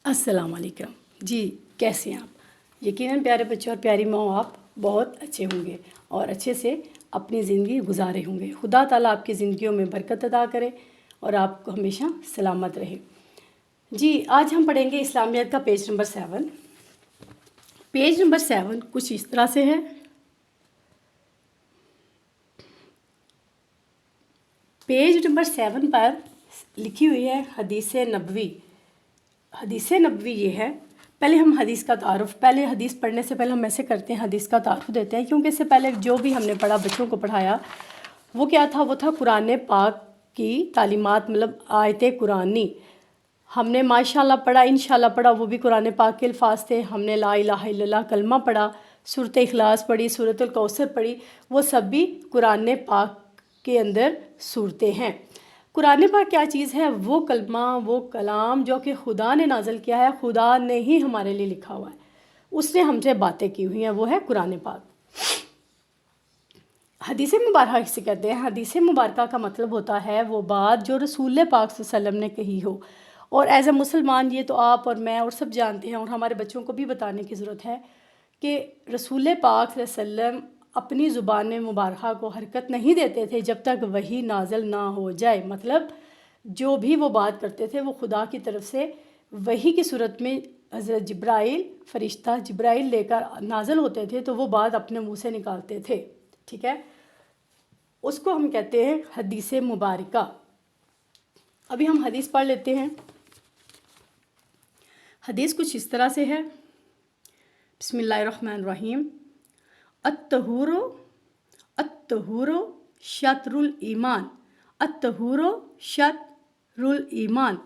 अस्सलाम वालेकुम जी। कैसे हैं आप? यकीनन प्यारे बच्चे और प्यारी माँ, आप बहुत अच्छे होंगे और अच्छे से अपनी ज़िंदगी गुजारे होंगे। खुदा ताला आपकी ज़िंदगियों में बरकत अता करे और आपको हमेशा सलामत रहे। जी, आज हम पढ़ेंगे इस्लामियत का पेज नंबर 7। पेज नंबर 7 कुछ इस तरह से है। पेज नंबर 7 पर लिखी हुई है हदीस नबवी। हदीस नबवी ये है। पहले हम हदीस का तारुफ, पहले हदीस पढ़ने से पहले हम ऐसे करते हैं, हदीस का तारुफ देते हैं, क्योंकि इससे पहले जो भी हमने पढ़ा, बच्चों को पढ़ाया, वो क्या था? वो था कुरान पाक की तालीमात, मतलब आयत कुरानी। हमने माशाल्लाह पढ़ा, इंशाल्लाह पढ़ा, वो भी कुरान पाक के अल्फाज थे। हमने ला इलाहा इल्लल्लाह कलमा पढ़ा, सूरत इखलास पढ़ी, सूरतुल कौसर पढ़ी, वो सब भी कुरान पाक के अंदर सूरतें हैं। कुरान पाक क्या चीज़ है? वो कलमा, वो कलाम जो कि खुदा ने नाज़िल किया है, खुदा ने ही हमारे लिए लिखा हुआ है, उसने हमसे बातें की हुई हैं, वो है कुरान पाक। हदीस मुबारक से कहते हैं। हदीस मुबारक का मतलब होता है वो बात जो रसूल पाक सल्लल्लाहु अलैहि वसल्लम ने कही हो। और एज ए मुसलमान ये तो आप और मैं और सब जानते हैं, और हमारे बच्चों को भी बताने की ज़रूरत है कि रसूल पाक सल्लल्लाहु अलैहि वसल्लम अपनी ज़ुबान मुबारक को हरकत नहीं देते थे जब तक वही नाज़िल ना हो जाए। मतलब जो भी वो बात करते थे वो खुदा की तरफ से वही की सूरत में हज़रत जिब्राइल, फ़रिश्ता जिब्राइल लेकर नाज़िल होते थे, तो वो बात अपने मुंह से निकालते थे। ठीक है, उसको हम कहते हैं हदीस मुबारका। अभी हम हदीस पढ़ लेते हैं। हदीस कुछ इस तरह से है। बिस्मिल्लाहिर्रहमानिर्रहीम। अत्तहूरो अत्तहूरो शत्रुल ईमान। अत्तहूरो शत्रुल ईमान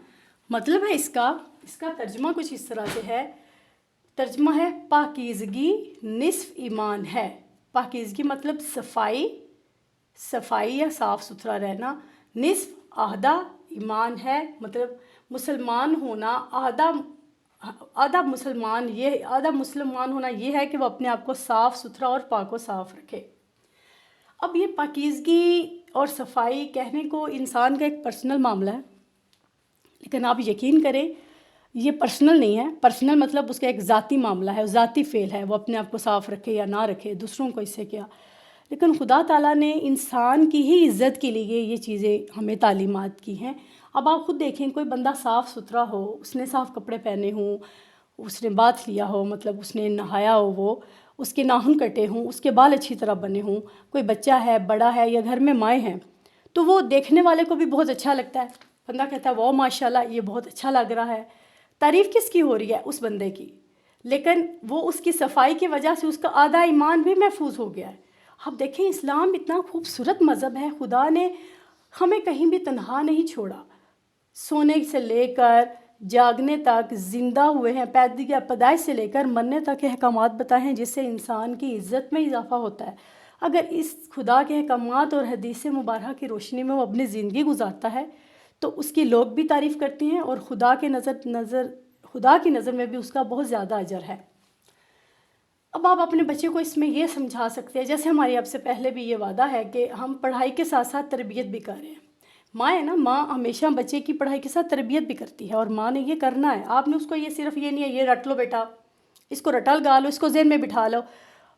मतलब है इसका तर्जमा कुछ इस तरह से है। तर्जमा है पाकीज़गी निस्फ ईमान है। पाकीज़गी मतलब सफाई या साफ़ सुथरा रहना। निस्फ आधा ईमान है, मतलब मुसलमान होना आधा मुसलमान होना ये है कि वो अपने आप को साफ़ सुथरा और पाक व साफ़ रखे। अब ये पाकीज़गी और सफाई कहने को इंसान का एक पर्सनल मामला है, लेकिन आप यकीन करें ये पर्सनल नहीं है। पर्सनल मतलब उसका एक ज़ाती मामला है, ज़ाती फ़ेल है, वो अपने आप को साफ़ रखे या ना रखे, दूसरों को इससे क्या। लेकिन खुदा ताला ने इंसान की ही इज़्ज़त के लिए ये चीज़ें हमें तालीमात की हैं। अब आप ख़ुद देखें, कोई बंदा साफ़ सुथरा हो, उसने साफ़ कपड़े पहने हों, उसने बाथ लिया हो, मतलब उसने नहाया हो, वो उसके नाखून कटे हों, उसके बाल अच्छी तरह बने हों, कोई बच्चा है, बड़ा है, या घर में माएँ हैं, तो वो देखने वाले को भी बहुत अच्छा लगता है। बंदा कहता है वाह माशाल्लाह, ये बहुत अच्छा लग रहा है। तारीफ़ किसकी हो रही है? उस बंदे की। लेकिन वो उसकी सफाई की वजह से उसका आधा ईमान भी महफूज हो गया है। आप देखें, इस्लाम इतना खूबसूरत मज़हब है। खुदा ने हमें कहीं भी तन्हा नहीं छोड़ा। सोने से लेकर जागने तक, ज़िंदा हुए हैं, पैदाइश से लेकर मरने तक के अहकामात बताए हैं, जिससे इंसान की इज़्ज़त में इजाफ़ा होता है। अगर इस खुदा के अहकामात और हदीस मुबारक की रोशनी में वो अपनी ज़िंदगी गुजारता है तो उसकी लोग भी तारीफ़ करते हैं, और खुदा की नज़र में भी उसका बहुत ज़्यादा अजर है। अब आप अपने बच्चे को इसमें ये समझा सकते हैं, जैसे हमारी आपसे पहले भी ये वादा है कि हम पढ़ाई के साथ साथ तरबियत भी कर रहे हैं। माँ है ना, माँ हमेशा बच्चे की पढ़ाई के साथ तरबियत भी करती है, और माँ ने ये करना है। आपने उसको ये सिर्फ ये नहीं है ये रट लो बेटा, इसको रटा लगा लो, इसको ज़हन में बिठा लो,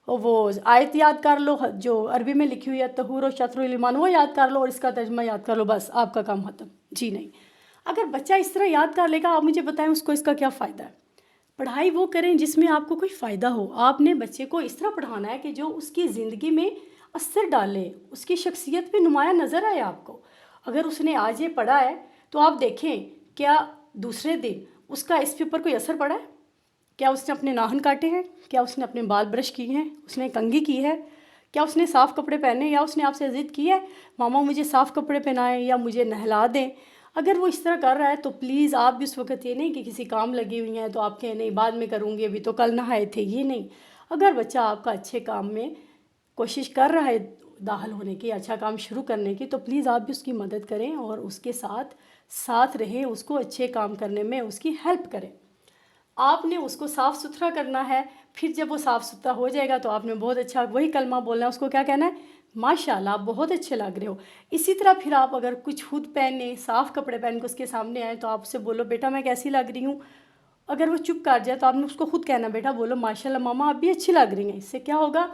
वो आयत याद कर लो जो अरबी में लिखी हुई है तहूर शत्रुल ईमान, वो याद कर लो और इसका तर्जुमा याद कर लो, बस आपका काम ख़त्म। जी नहीं, अगर बच्चा इस तरह याद कर लेगा, आप मुझे बताएं उसको इसका क्या फ़ायदा है। पढ़ाई वो करें जिसमें आपको कोई फ़ायदा हो। आपने बच्चे को इस तरह पढ़ाना है कि जो उसकी ज़िंदगी में असर डाले, उसकी शख्सियत पे नुमाया नज़र आए आपको। अगर उसने आज ये पढ़ा है तो आप देखें क्या दूसरे दिन उसका इस पे ऊपर कोई असर पड़ा है? क्या उसने अपने नाखून काटे हैं? क्या उसने अपने बाल ब्रश किए हैं? उसने कंघी की है? क्या उसने साफ़ कपड़े पहने, या उसने आपसे ज़िद की है मामा मुझे साफ़ कपड़े पहनाएं या मुझे नहला दें? अगर वो इस तरह कर रहा है तो प्लीज़ आप भी उस वक्त ये नहीं कि किसी काम लगी हुई हैं तो आप कहें नहीं बाद में करूँगी, अभी तो कल नहाए थे, ये नहीं। अगर बच्चा आपका अच्छे काम में कोशिश कर रहा है दाखिल होने की, अच्छा काम शुरू करने की, तो प्लीज़ आप भी उसकी मदद करें और उसके साथ रहें, उसको अच्छे काम करने में उसकी हेल्प करें। आपने उसको साफ़ सुथरा करना है। फिर जब वो साफ़ सुथरा हो जाएगा तो आपने बहुत अच्छा वही कलमा बोलना है, उसको क्या कहना है? माशाल्लाह, आप बहुत अच्छे लग रहे हो। इसी तरह फिर आप अगर कुछ खुद पहने, साफ़ कपड़े पहन के उसके सामने आए तो आप उससे बोलो बेटा मैं कैसी लग रही हूँ, اگر وہ چپ کر جائے تو آپ نے اس کو خود کہنا بیٹا بولو ماشاءاللہ ماما آپ بھی اچھی لگ رہی ہیں. اس سے کیا ہوگا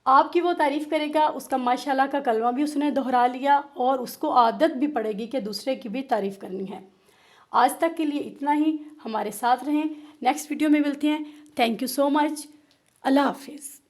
آپ کی وہ تعریف کرے گا, اس کا ماشاءاللہ کا کلمہ بھی اس نے دہرا لیا اور اس کو عادت بھی پڑے گی کہ دوسرے کی بھی تعریف کرنی ہے. آج تک کے لیے اتنا ہی, ہمارے ساتھ رہیں, نیکسٹ ویڈیو میں ملتے ہیں. تھینک یو سو مچ. اللہ حافظ.